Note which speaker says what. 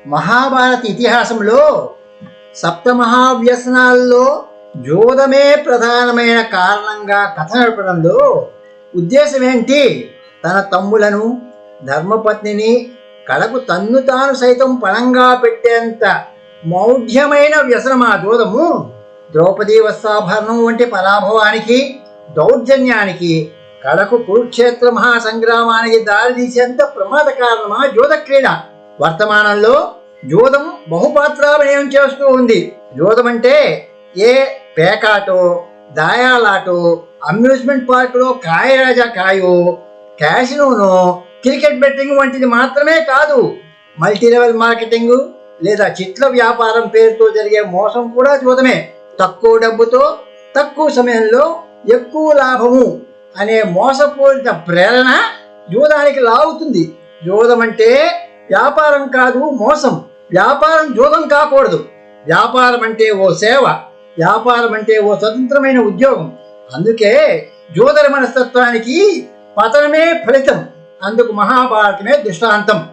Speaker 1: మహాభారత ఇతిహాసంలో సప్తమహావ్యసనాల్లో జోదమే ప్రధానమైన కారణంగా కథ నడపడంలో ఉద్దేశం ఏంటి? తన తమ్ములను, ధర్మపత్నిని కడకు తన్ను తాను సైతం పణంగా పెట్టేంత మౌఢ్యమైన వ్యసనమా జోదము? ద్రౌపదీ వస్త్రాభరణం వంటి పరాభవానికి, దౌర్జన్యానికి, కడకు కురుక్షేత్ర మహాసంగ్రామానికి దారితీసేంత ప్రమాద కారణమా జోద క్రీడ? వర్తమానంలో జోదం బహుపాత్రాభినయం చేస్తూ ఉంది. జోదం అంటే ఏ పేకాటో, దాయాలాటో, అమ్యూజ్మెంట్ పార్కులో కాయరాజా కాయో, క్యాసినోనో, క్రికెట్ బెట్టింగ్ వంటిది మాత్రమే కాదు. మల్టీలెవెల్ మార్కెటింగ్ లేదా చిట్ల వ్యాపారం పేరుతో జరిగే మోసం కూడా జోదమే. తక్కువ డబ్బుతో తక్కువ సమయంలో ఎక్కువ లాభము అనే మోసపూరిత ప్రేరణ జోదానికి లాగుతుంది. జోదం అంటే వ్యాపారం కాదు, మోసం. వ్యాపారం జోదం కాకూడదు. వ్యాపారం అంటే ఓ సేవ, వ్యాపారం అంటే ఓ స్వతంత్రమైన ఉద్యోగం. అందుకే జోదర మనస్తత్వానికి పతనమే ఫలితం. అందుకు మహాభారతమే దృష్టాంతం.